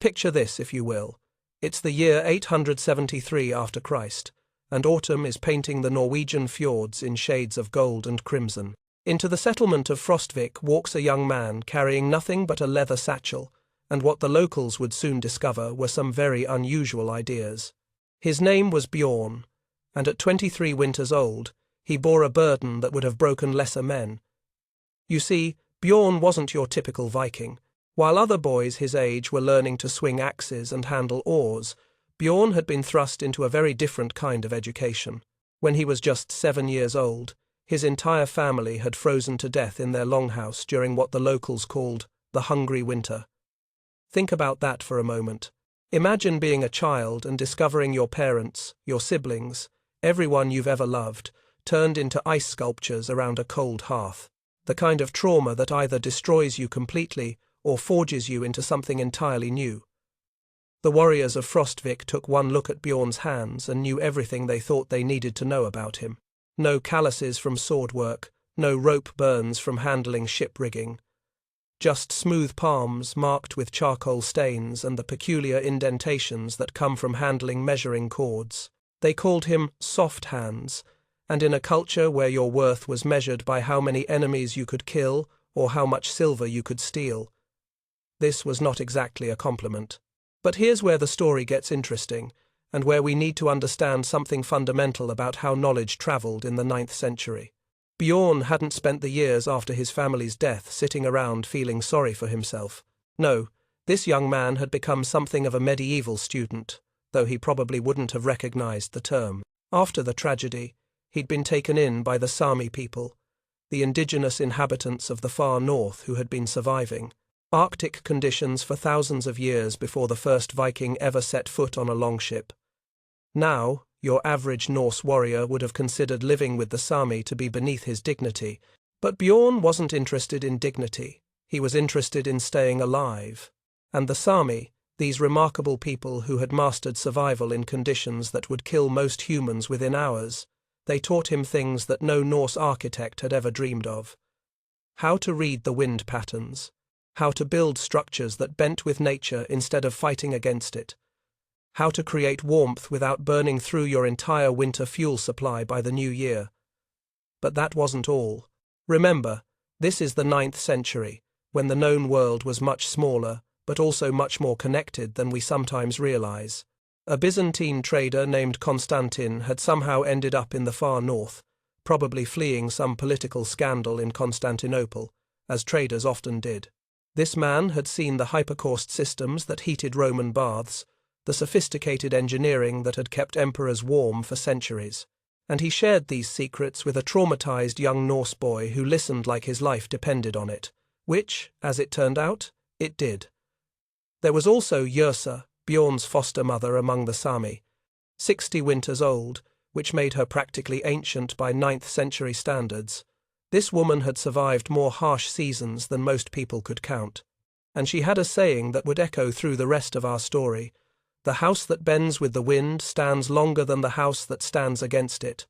Picture this, if you will. It's the year 873 after Christ, and autumn is painting the Norwegian fjords in shades of gold and crimson. Into the settlement of Frostvik walks a young man carrying nothing but a leather satchel, and what the locals would soon discover were some very unusual ideas. His name was Bjorn, and at 23 winters old, he bore a burden that would have broken lesser men. You see, Bjorn wasn't your typical Viking. While other boys his age were learning to swing axes and handle oars, Bjorn had been thrust into a very different kind of education. When he was just 7 years old, his entire family had frozen to death in their Longhouse during what the locals called the hungry winter. Think about that for a moment. Imagine being a child and discovering your parents, your siblings, everyone you've ever loved, turned into ice sculptures around a cold hearth. The kind of trauma that either destroys you completely or forges you into something entirely new. The warriors of Frostvik took one look at Bjorn's hands and knew everything they thought they needed to know about him. No calluses from sword work, no rope burns from handling ship rigging. Just smooth palms marked with charcoal stains and the peculiar indentations that come from handling measuring cords. They called him soft hands, and in a culture where your worth was measured by how many enemies you could kill or how much silver you could steal, this was not exactly a compliment. But here's where the story gets interesting, and where we need to understand something fundamental about how knowledge travelled in the 9th century. Bjorn hadn't spent the years after his family's death sitting around feeling sorry for himself. No, this young man had become something of a medieval student, though he probably wouldn't have recognized the term. After the tragedy, he'd been taken in by the Sami people, the indigenous inhabitants of the far north who had been surviving Arctic conditions for thousands of years before the first Viking ever set foot on a longship. Now, your average Norse warrior would have considered living with the Sami to be beneath his dignity, but Bjorn wasn't interested in dignity. He was interested in staying alive. And the Sami, these remarkable people who had mastered survival in conditions that would kill most humans within hours, they taught him things that no Norse architect had ever dreamed of. How to read the wind patterns. How to build structures that bent with nature instead of fighting against it. How to create warmth without burning through your entire winter fuel supply by the new year. But that wasn't all. Remember, this is the 9th century, when the known world was much smaller, but also much more connected than we sometimes realize. A Byzantine trader named Constantin had somehow ended up in the far north, probably fleeing some political scandal in Constantinople, as traders often did. This man had seen the hypercaust systems that heated Roman baths, the sophisticated engineering that had kept emperors warm for centuries, and he shared these secrets with a traumatized young Norse boy who listened like his life depended on it, which, as it turned out, it did. There was also Yrsa, Bjorn's foster mother among the Sami, 60 winters old, which made her practically ancient by 9th century standards. This woman had survived more harsh seasons than most people could count, and she had a saying that would echo through the rest of our story: "The house that bends with the wind stands longer than the house that stands against it."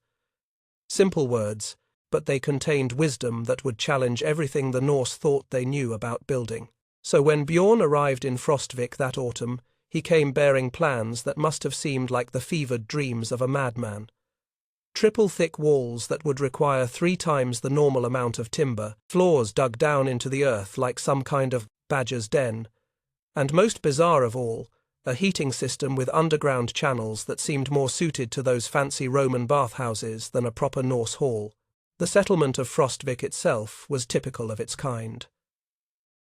Simple words, but they contained wisdom that would challenge everything the Norse thought they knew about building. So when Bjorn arrived in Frostvik that autumn, he came bearing plans that must have seemed like the fevered dreams of a madman. Triple-thick walls that would require 3 times the normal amount of timber, floors dug down into the earth like some kind of badger's den, and most bizarre of all, a heating system with underground channels that seemed more suited to those fancy Roman bathhouses than a proper Norse hall. The settlement of Frostvik itself was typical of its kind.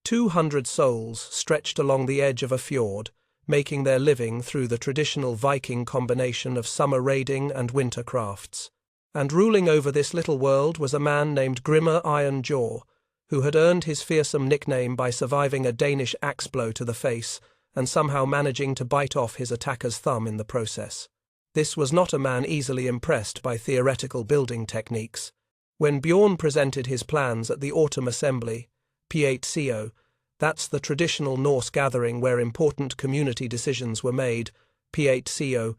200 souls stretched along the edge of a fjord, making their living through the traditional Viking combination of summer raiding and winter crafts. And ruling over this little world was a man named Grimmer Ironjaw, who had earned his fearsome nickname by surviving a Danish axe blow to the face and somehow managing to bite off his attacker's thumb in the process. This was not a man easily impressed by theoretical building techniques. When Bjorn presented his plans at the autumn assembly, P8CO, that's the traditional Norse gathering where important community decisions were made, P8CO,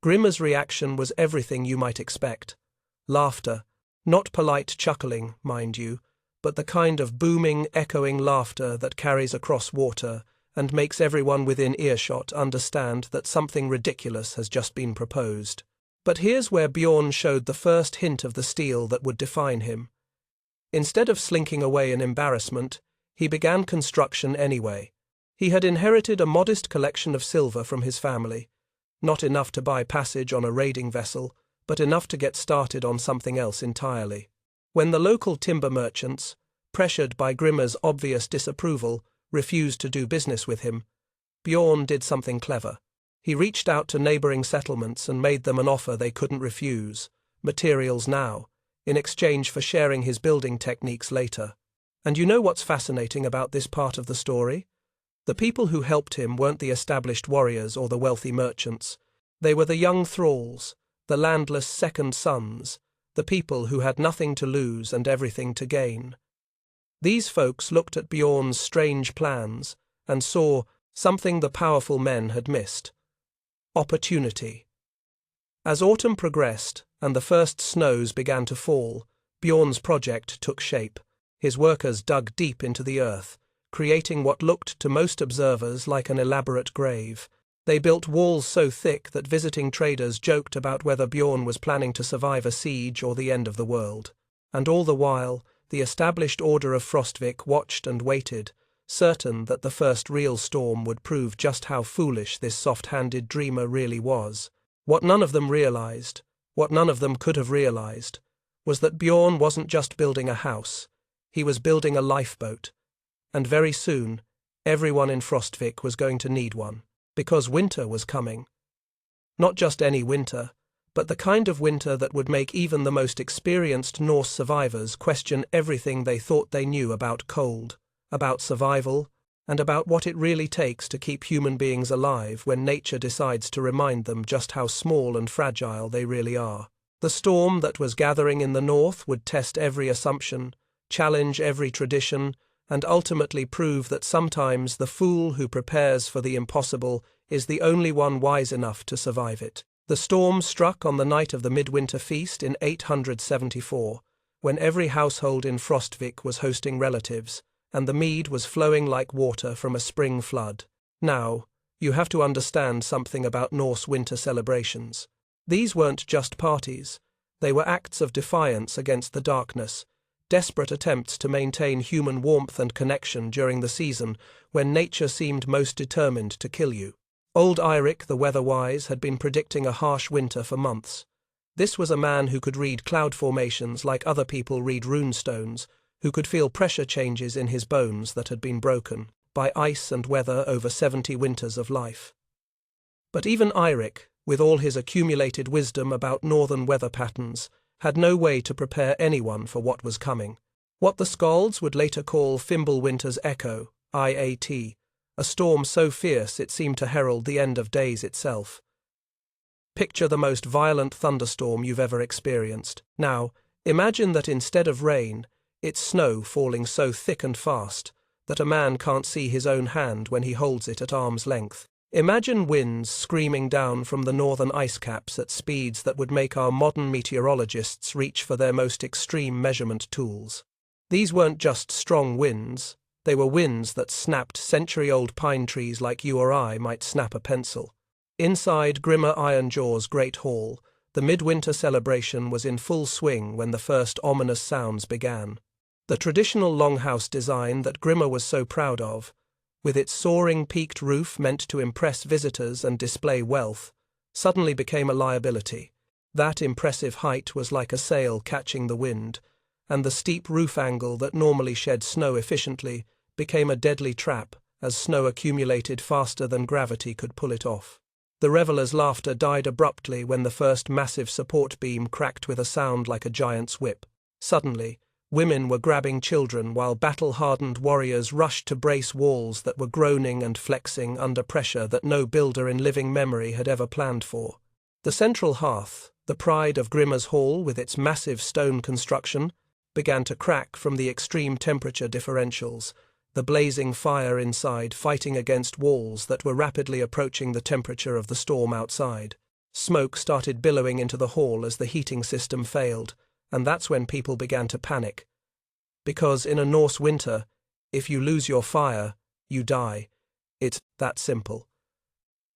Grimmer's reaction was everything you might expect. Laughter, not polite chuckling, mind you, but the kind of booming, echoing laughter that carries across water and makes everyone within earshot understand that something ridiculous has just been proposed. But here's where Bjorn showed the first hint of the steel that would define him. Instead of slinking away in embarrassment, he began construction anyway. He had inherited a modest collection of silver from his family, not enough to buy passage on a raiding vessel, but enough to get started on something else entirely. When the local timber merchants, pressured by Grimmer's obvious disapproval, refused to do business with him, Bjorn did something clever. He reached out to neighboring settlements and made them an offer they couldn't refuse, materials now, in exchange for sharing his building techniques later. And you know what's fascinating about this part of the story? The people who helped him weren't the established warriors or the wealthy merchants. They were the young thralls, the landless second sons, the people who had nothing to lose and everything to gain. These folks looked at Bjorn's strange plans and saw something the powerful men had missed: opportunity. As autumn progressed and the first snows began to fall, Bjorn's project took shape. His workers dug deep into the earth, creating what looked to most observers like an elaborate grave. They built walls so thick that visiting traders joked about whether Bjorn was planning to survive a siege or the end of the world. And all the while, the established order of Frostvik watched and waited, certain that the first real storm would prove just how foolish this soft-handed dreamer really was. What none of them realized, what none of them could have realized, was that Bjorn wasn't just building a house, he was building a lifeboat. And very soon, everyone in Frostvik was going to need one, because winter was coming. Not just any winter, but the kind of winter that would make even the most experienced Norse survivors question everything they thought they knew about cold, about survival, and about what it really takes to keep human beings alive when nature decides to remind them just how small and fragile they really are. The storm that was gathering in the north would test every assumption, challenge every tradition, and ultimately prove that sometimes the fool who prepares for the impossible is the only one wise enough to survive it. The storm struck on the night of the midwinter feast in 874, when every household in Frostvik was hosting relatives, and the mead was flowing like water from a spring flood. Now, you have to understand something about Norse winter celebrations. These weren't just parties. They were acts of defiance against the darkness, desperate attempts to maintain human warmth and connection during the season when nature seemed most determined to kill you. Old Eirik, the weather-wise, had been predicting a harsh winter for months. This was a man who could read cloud formations like other people read runestones, who could feel pressure changes in his bones that had been broken by ice and weather over 70 winters of life. But even Eirik, with all his accumulated wisdom about northern weather patterns, had no way to prepare anyone for what was coming. What the Skalds would later call Fimbulwinter's Echo, IAT, a storm so fierce it seemed to herald the end of days itself. Picture the most violent thunderstorm you've ever experienced. Now, imagine that instead of rain, it's snow falling so thick and fast that a man can't see his own hand when he holds it at arm's length. Imagine winds screaming down from the northern ice caps at speeds that would make our modern meteorologists reach for their most extreme measurement tools. These weren't just strong winds, they were winds that snapped century-old pine trees like you or I might snap a pencil. Inside Grimmer Ironjaw's great hall, the midwinter celebration was in full swing when the first ominous sounds began. The traditional longhouse design that Grimmer was so proud of, with its soaring peaked roof meant to impress visitors and display wealth, suddenly became a liability. That impressive height was like a sail catching the wind, and the steep roof angle that normally shed snow efficiently became a deadly trap as snow accumulated faster than gravity could pull it off. The revelers' laughter died abruptly when the first massive support beam cracked with a sound like a giant's whip. Suddenly, women were grabbing children while battle-hardened warriors rushed to brace walls that were groaning and flexing under pressure that no builder in living memory had ever planned for. The central hearth, the pride of Grimmer's Hall with its massive stone construction, began to crack from the extreme temperature differentials, the blazing fire inside fighting against walls that were rapidly approaching the temperature of the storm outside. Smoke started billowing into the hall as the heating system failed, and that's when people began to panic. Because in a Norse winter, if you lose your fire, you die. It's that simple.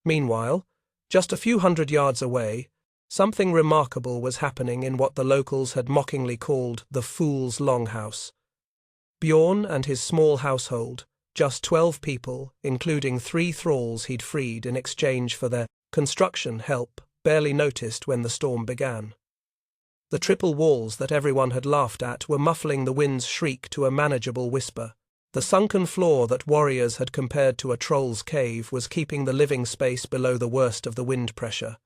Meanwhile, just a few hundred yards away, something remarkable was happening in what the locals had mockingly called the Fool's Longhouse. Bjorn and his small household, just 12 people, including 3 thralls he'd freed in exchange for their construction help, barely noticed when the storm began. The triple walls that everyone had laughed at were muffling the wind's shriek to a manageable whisper. The sunken floor that warriors had compared to a troll's cave was keeping the living space below the worst of the wind pressure.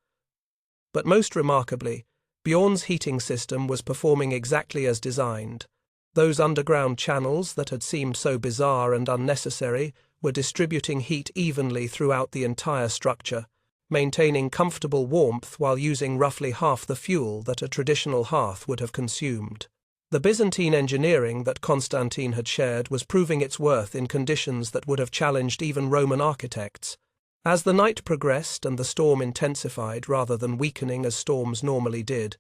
But most remarkably, Bjorn's heating system was performing exactly as designed. Those underground channels that had seemed so bizarre and unnecessary were distributing heat evenly throughout the entire structure, maintaining comfortable warmth while using roughly half the fuel that a traditional hearth would have consumed. The Byzantine engineering that Constantine had shared was proving its worth in conditions that would have challenged even Roman architects. As the night progressed and the storm intensified rather than weakening as storms normally did,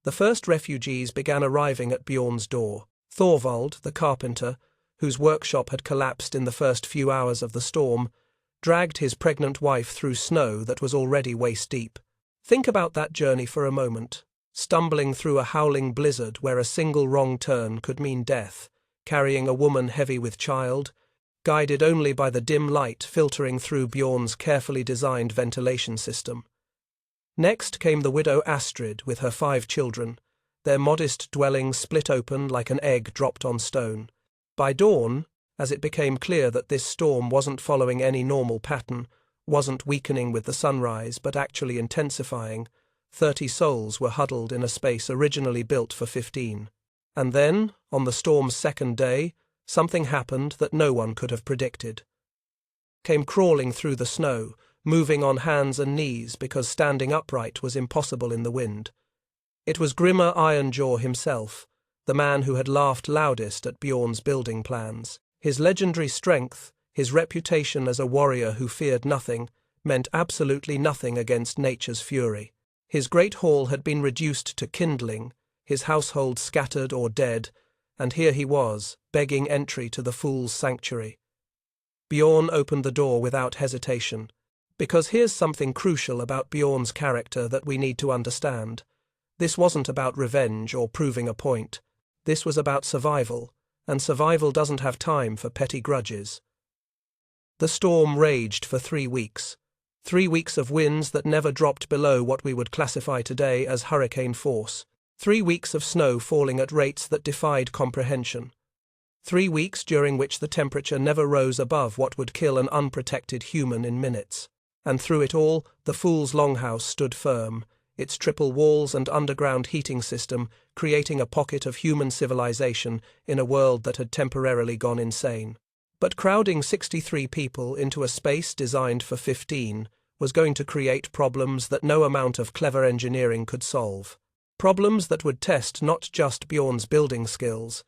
the first refugees began arriving at Bjorn's door. Thorvald, the carpenter, whose workshop had collapsed in the first few hours of the storm, dragged his pregnant wife through snow that was already waist-deep. Think about that journey for a moment. Stumbling through a howling blizzard where a single wrong turn could mean death, carrying a woman heavy with child, guided only by the dim light filtering through Bjorn's carefully designed ventilation system. Next came the widow Astrid with her 5 children, their modest dwelling split open like an egg dropped on stone. By dawn, as it became clear that this storm wasn't following any normal pattern, wasn't weakening with the sunrise but actually intensifying, 30 souls were huddled in a space originally built for 15. And then, on the storm's second day, something happened that no one could have predicted. Came crawling through the snow, moving on hands and knees because standing upright was impossible in the wind. It was Grimmer Ironjaw himself, the man who had laughed loudest at Bjorn's building plans. His legendary strength, his reputation as a warrior who feared nothing, meant absolutely nothing against nature's fury. His great hall had been reduced to kindling, his household scattered or dead, and here he was, begging entry to the Fool's Sanctuary. Bjorn opened the door without hesitation, because here's something crucial about Bjorn's character that we need to understand. This wasn't about revenge or proving a point. This was about survival, and survival doesn't have time for petty grudges. The storm raged for 3 weeks. 3 weeks of winds that never dropped below what we would classify today as hurricane force. 3 weeks of snow falling at rates that defied comprehension. 3 weeks during which the temperature never rose above what would kill an unprotected human in minutes. And through it all, the Fool's Longhouse stood firm, its triple walls and underground heating system creating a pocket of human civilization in a world that had temporarily gone insane. But crowding 63 people into a space designed for 15 was going to create problems that no amount of clever engineering could solve. Problems that would test not just Bjorn's building skills,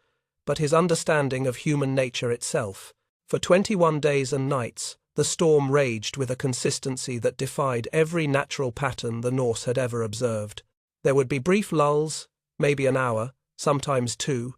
but his understanding of human nature itself. For 21 days and nights, the storm raged with a consistency that defied every natural pattern the Norse had ever observed. There would be brief lulls, maybe an hour, sometimes 2,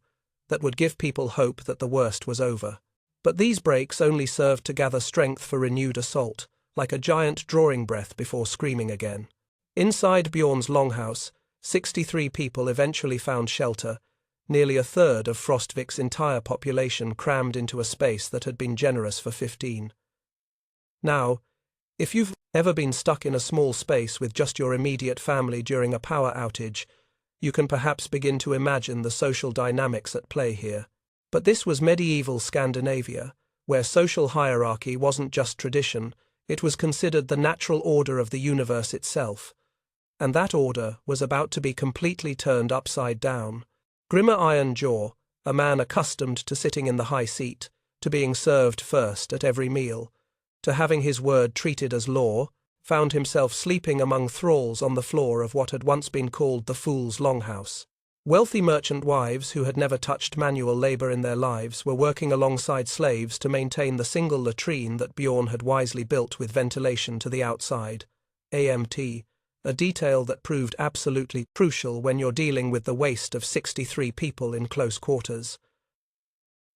that would give people hope that the worst was over. But these breaks only served to gather strength for renewed assault, like a giant drawing breath before screaming again. Inside Bjorn's longhouse, 63 people eventually found shelter, nearly a third of Frostvik's entire population crammed into a space that had been generous for 15. Now, if you've ever been stuck in a small space with just your immediate family during a power outage, you can perhaps begin to imagine the social dynamics at play here. But this was medieval Scandinavia, where social hierarchy wasn't just tradition, it was considered the natural order of the universe itself. And that order was about to be completely turned upside down. Grimmer Ironjaw, a man accustomed to sitting in the high seat, to being served first at every meal, to having his word treated as law, found himself sleeping among thralls on the floor of what had once been called the Fool's Longhouse. Wealthy merchant wives who had never touched manual labour in their lives were working alongside slaves to maintain the single latrine that Bjorn had wisely built with ventilation to the outside, AMT, a detail that proved absolutely crucial when you're dealing with the waste of 63 people in close quarters.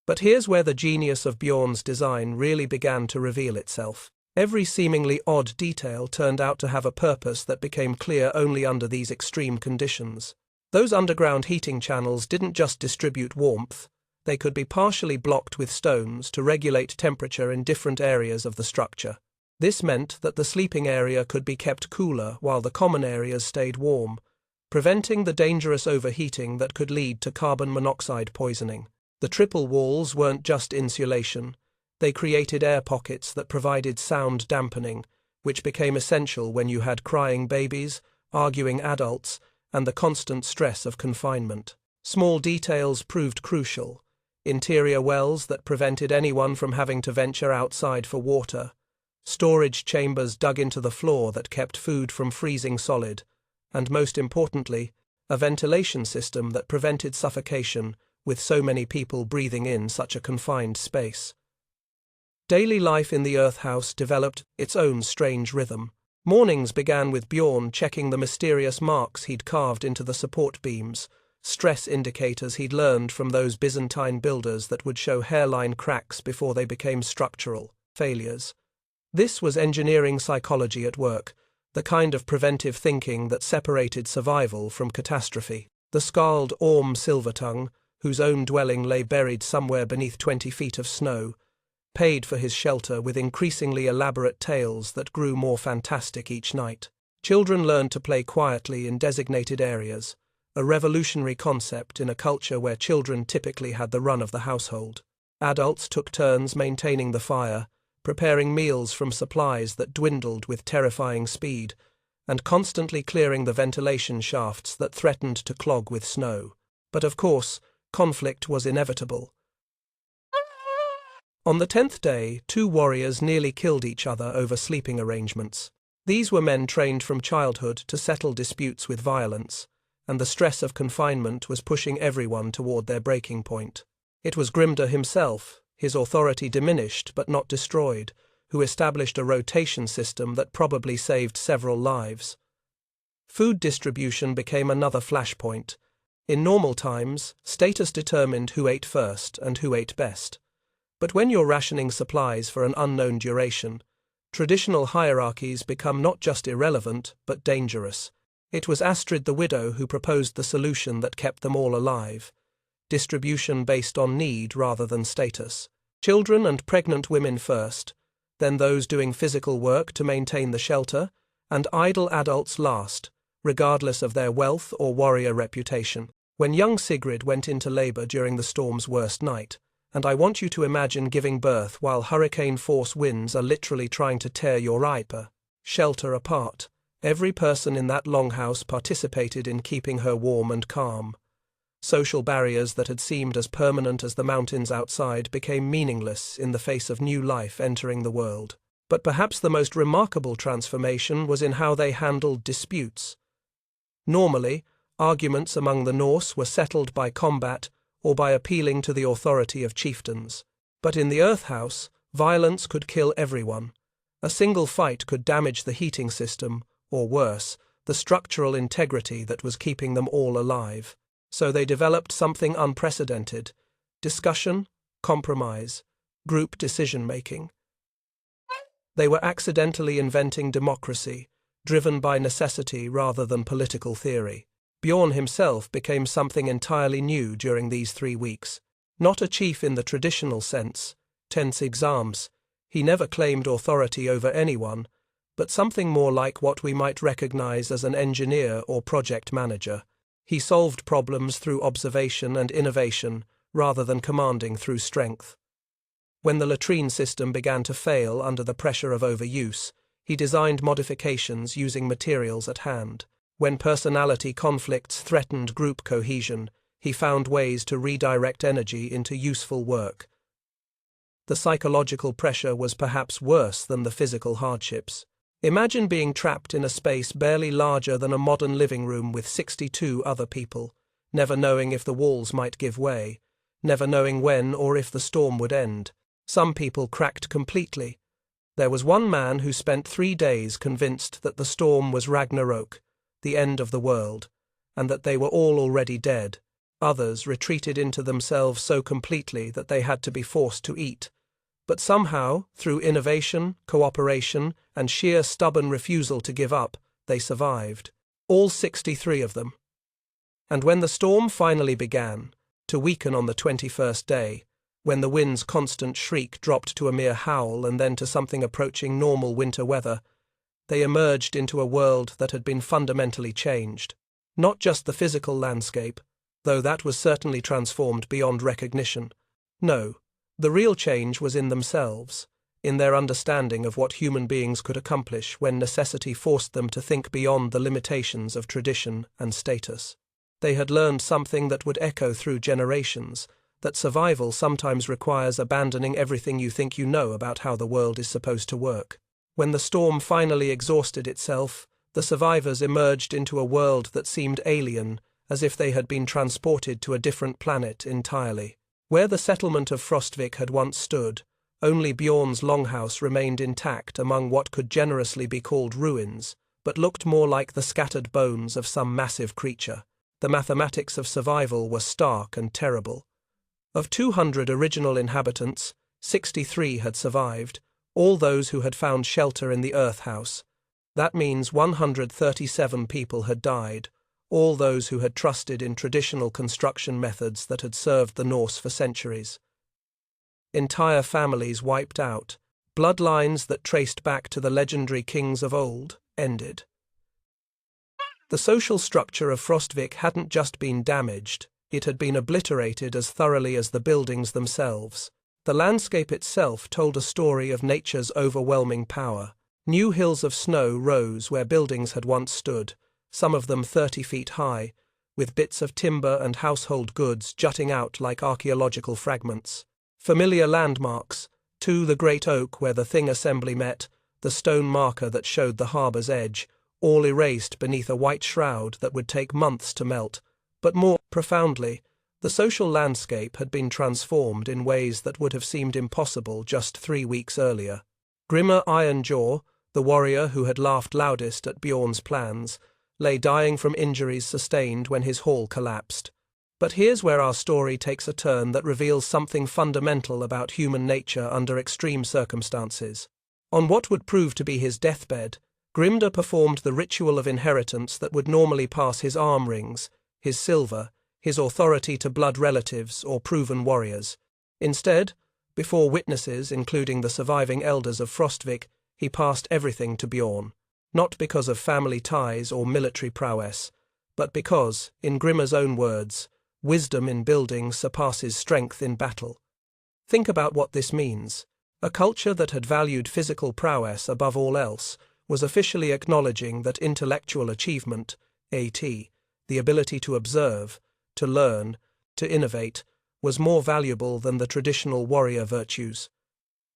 But here's where the genius of Bjorn's design really began to reveal itself. Every seemingly odd detail turned out to have a purpose that became clear only under these extreme conditions. Those underground heating channels didn't just distribute warmth, they could be partially blocked with stones to regulate temperature in different areas of the structure. This meant that the sleeping area could be kept cooler while the common areas stayed warm, preventing the dangerous overheating that could lead to carbon monoxide poisoning. The triple walls weren't just insulation. They created air pockets that provided sound dampening, which became essential when you had crying babies, arguing adults, and the constant stress of confinement. Small details proved crucial. Interior wells that prevented anyone from having to venture outside for water. Storage chambers dug into the floor that kept food from freezing solid. And most importantly, a ventilation system that prevented suffocation with so many people breathing in such a confined space. Daily life in the Earth House developed its own strange rhythm. Mornings began with Bjorn checking the mysterious marks he'd carved into the support beams, stress indicators he'd learned from those Byzantine builders that would show hairline cracks before they became structural failures. This was engineering psychology at work, the kind of preventive thinking that separated survival from catastrophe. The scarred Orm Silvertongue, whose own dwelling lay buried somewhere beneath 20 feet of snow, paid for his shelter with increasingly elaborate tales that grew more fantastic each night. Children learned to play quietly in designated areas, a revolutionary concept in a culture where children typically had the run of the household. Adults took turns maintaining the fire, preparing meals from supplies that dwindled with terrifying speed, and constantly clearing the ventilation shafts that threatened to clog with snow. But of course, conflict was inevitable. On the 10th day, two warriors nearly killed each other over sleeping arrangements. These were men trained from childhood to settle disputes with violence, and the stress of confinement was pushing everyone toward their breaking point. It was Grimder himself, his authority diminished but not destroyed, who established a rotation system that probably saved several lives. Food distribution became another flashpoint. In normal times, status determined who ate first and who ate best. But when you're rationing supplies for an unknown duration, traditional hierarchies become not just irrelevant, but dangerous. It was Astrid the Widow who proposed the solution that kept them all alive. Distribution based on need rather than status. Children and pregnant women first, then those doing physical work to maintain the shelter, and idle adults last, regardless of their wealth or warrior reputation. When young Sigrid went into labor during the storm's worst night, and I want you to imagine giving birth while hurricane-force winds are literally trying to tear your shelter apart. Every person in that longhouse participated in keeping her warm and calm. Social barriers that had seemed as permanent as the mountains outside became meaningless in the face of new life entering the world. But perhaps the most remarkable transformation was in how they handled disputes. Normally, arguments among the Norse were settled by combat or by appealing to the authority of chieftains. But in the Earth House, violence could kill everyone. A single fight could damage the heating system, or worse, the structural integrity that was keeping them all alive. So they developed something unprecedented: discussion, compromise, group decision-making. They were accidentally inventing democracy, driven by necessity rather than political theory. Bjorn himself became something entirely new during these 3 weeks. Not a chief in the traditional sense, tense exams. He never claimed authority over anyone, but something more like what we might recognize as an engineer or project manager. He solved problems through observation and innovation, rather than commanding through strength. When the latrine system began to fail under the pressure of overuse, he designed modifications using materials at hand. When personality conflicts threatened group cohesion, he found ways to redirect energy into useful work. The psychological pressure was perhaps worse than the physical hardships. Imagine being trapped in a space barely larger than a modern living room with 62 other people, never knowing if the walls might give way, never knowing when or if the storm would end. Some people cracked completely. There was one man who spent 3 days convinced that the storm was Ragnarok, the end of the world, and that they were all already dead. Others retreated into themselves so completely that they had to be forced to eat. But somehow, through innovation, cooperation, and sheer stubborn refusal to give up, they survived. All 63 of them. And when the storm finally began, to weaken on the 21st day, when the wind's constant shriek dropped to a mere howl and then to something approaching normal winter weather, they emerged into a world that had been fundamentally changed. Not just the physical landscape, though that was certainly transformed beyond recognition. No, the real change was in themselves, in their understanding of what human beings could accomplish when necessity forced them to think beyond the limitations of tradition and status. They had learned something that would echo through generations, that survival sometimes requires abandoning everything you think you know about how the world is supposed to work. When the storm finally exhausted itself, the survivors emerged into a world that seemed alien, as if they had been transported to a different planet entirely. Where the settlement of Frostvik had once stood, only Bjorn's Longhouse remained intact among what could generously be called ruins, but looked more like the scattered bones of some massive creature. The mathematics of survival were stark and terrible. Of 200 original inhabitants, 63 had survived, all those who had found shelter in the Earth House. That means 137 people had died, all those who had trusted in traditional construction methods that had served the Norse for centuries. Entire families wiped out, bloodlines that traced back to the legendary kings of old ended. The social structure of Frostvik hadn't just been damaged, it had been obliterated as thoroughly as the buildings themselves. The landscape itself told a story of nature's overwhelming power. New hills of snow rose where buildings had once stood, some of them 30 feet high, with bits of timber and household goods jutting out like archaeological fragments. Familiar landmarks, too, the great oak where the Thing assembly met, the stone marker that showed the harbour's edge, all erased beneath a white shroud that would take months to melt. But more profoundly, the social landscape had been transformed in ways that would have seemed impossible just 3 weeks earlier. Grimmer Ironjaw, the warrior who had laughed loudest at Bjorn's plans, lay dying from injuries sustained when his hall collapsed. But here's where our story takes a turn that reveals something fundamental about human nature under extreme circumstances. On what would prove to be his deathbed, Grimder performed the ritual of inheritance that would normally pass his arm rings, his silver, his authority to blood relatives or proven warriors. Instead, before witnesses, including the surviving elders of Frostvik, he passed everything to Bjorn, not because of family ties or military prowess, but because, in Grimmer's own words, wisdom in building surpasses strength in battle. Think about what this means. A culture that had valued physical prowess above all else was officially acknowledging that intellectual achievement, AT, the ability to observe, to learn, to innovate, was more valuable than the traditional warrior virtues.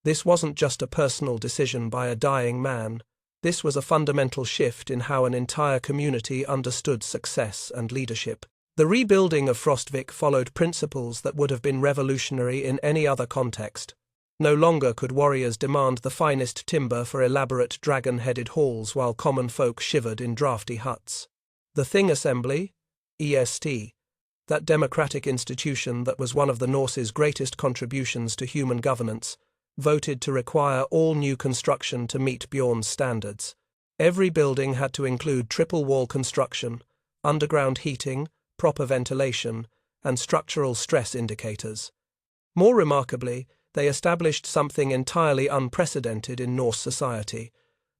This wasn't just a personal decision by a dying man. This was a fundamental shift in how an entire community understood success and leadership. The rebuilding of Frostvik followed principles that would have been revolutionary in any other context. No longer could warriors demand the finest timber for elaborate dragon-headed halls while common folk shivered in drafty huts. The Thing assembly, EST, that democratic institution that was one of the Norse's greatest contributions to human governance, voted to require all new construction to meet Bjorn's standards. Every building had to include triple-wall construction, underground heating, proper ventilation, and structural stress indicators. More remarkably, they established something entirely unprecedented in Norse society.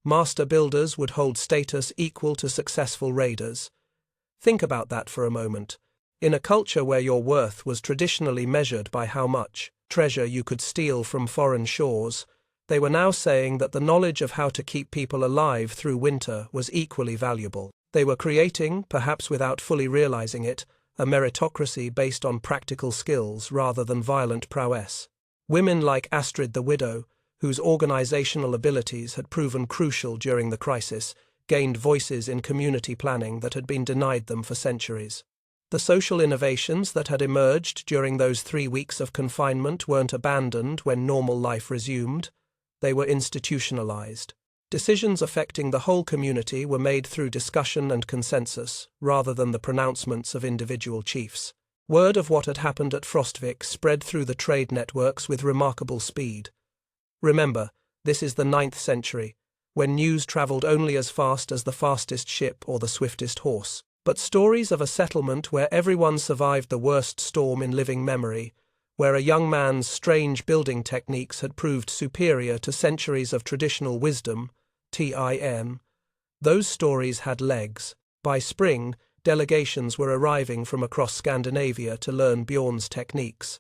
Master builders would hold status equal to successful raiders. Think about that for a moment. In a culture where your worth was traditionally measured by how much treasure you could steal from foreign shores, they were now saying that the knowledge of how to keep people alive through winter was equally valuable. They were creating, perhaps without fully realizing it, a meritocracy based on practical skills rather than violent prowess. Women like Astrid the Widow, whose organizational abilities had proven crucial during the crisis, gained voices in community planning that had been denied them for centuries. The social innovations that had emerged during those 3 weeks of confinement weren't abandoned when normal life resumed. They were institutionalized. Decisions affecting the whole community were made through discussion and consensus, rather than the pronouncements of individual chiefs. Word of what had happened at Frostvik spread through the trade networks with remarkable speed. Remember, this is the 9th century, when news travelled only as fast as the fastest ship or the swiftest horse. But stories of a settlement where everyone survived the worst storm in living memory, where a young man's strange building techniques had proved superior to centuries of traditional wisdom, TIM, those stories had legs. By spring, delegations were arriving from across Scandinavia to learn Bjorn's techniques.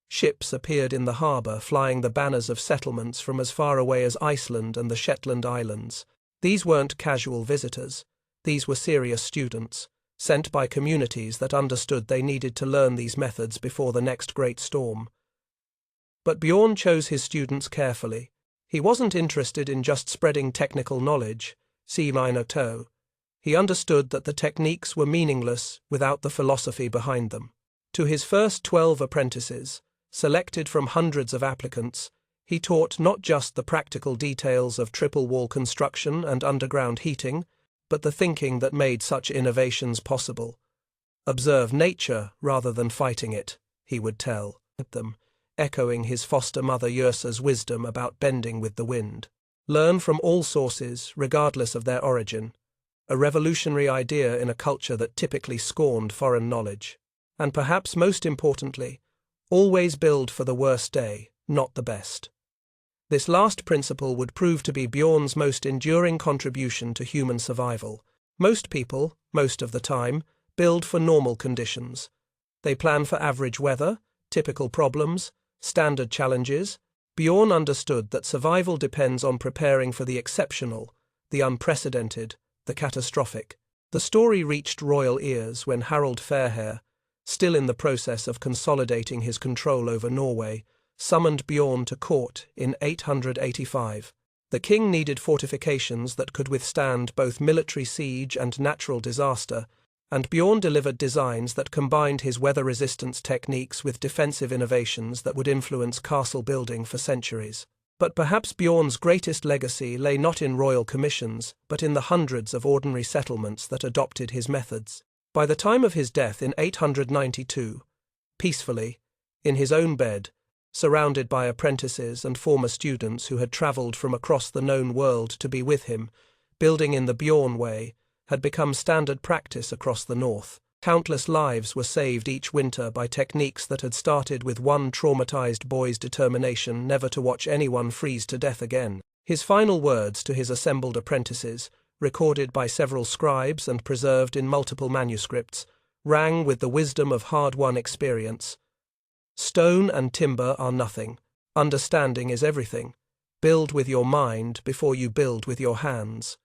Ships appeared in the harbour, flying the banners of settlements from as far away as Iceland and the Shetland Islands. These weren't casual visitors. These were serious students, sent by communities that understood they needed to learn these methods before the next great storm. But Bjorn chose his students carefully. He wasn't interested in just spreading technical knowledge, see-toe. He understood that the techniques were meaningless without the philosophy behind them. To his first 12 apprentices, selected from hundreds of applicants, he taught not just the practical details of triple-wall construction and underground heating, but the thinking that made such innovations possible. Observe nature rather than fighting it, he would tell them, echoing his foster mother Yrsa's wisdom about bending with the wind. Learn from all sources, regardless of their origin, a revolutionary idea in a culture that typically scorned foreign knowledge. And perhaps most importantly, always build for the worst day, not the best. This last principle would prove to be Bjorn's most enduring contribution to human survival. Most people, most of the time, build for normal conditions. They plan for average weather, typical problems, standard challenges. Bjorn understood that survival depends on preparing for the exceptional, the unprecedented, the catastrophic. The story reached royal ears when Harald Fairhair, still in the process of consolidating his control over Norway, summoned Bjorn to court in 885. The king needed fortifications that could withstand both military siege and natural disaster, and Bjorn delivered designs that combined his weather resistance techniques with defensive innovations that would influence castle building for centuries. But perhaps Bjorn's greatest legacy lay not in royal commissions, but in the hundreds of ordinary settlements that adopted his methods. By the time of his death in 892, peacefully, in his own bed, surrounded by apprentices and former students who had travelled from across the known world to be with him, building in the Bjorn way had become standard practice across the north. Countless lives were saved each winter by techniques that had started with one traumatized boy's determination never to watch anyone freeze to death again. His final words to his assembled apprentices, recorded by several scribes and preserved in multiple manuscripts, rang with the wisdom of hard-won experience. Stone and timber are nothing. Understanding is everything. Build with your mind before you build with your hands.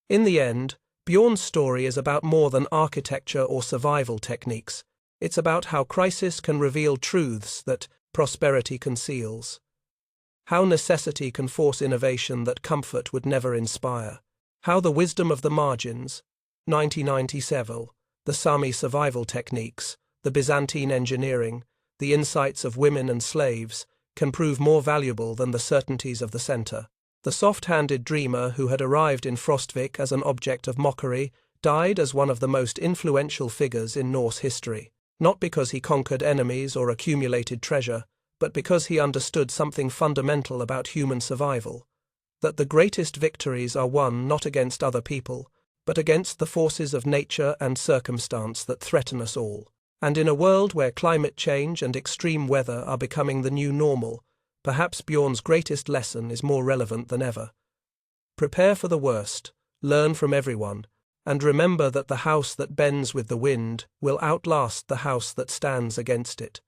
In the end, Bjorn's story is about more than architecture or survival techniques. It's about how crisis can reveal truths that prosperity conceals. How necessity can force innovation that comfort would never inspire. How the wisdom of the margins, 1997, the Sami survival techniques, the Byzantine engineering, the insights of women and slaves, can prove more valuable than the certainties of the center. The soft-handed dreamer who had arrived in Frostvik as an object of mockery died as one of the most influential figures in Norse history, not because he conquered enemies or accumulated treasure, but because he understood something fundamental about human survival, that the greatest victories are won not against other people, but against the forces of nature and circumstance that threaten us all. And in a world where climate change and extreme weather are becoming the new normal, perhaps Bjorn's greatest lesson is more relevant than ever. Prepare for the worst, learn from everyone, and remember that the house that bends with the wind will outlast the house that stands against it.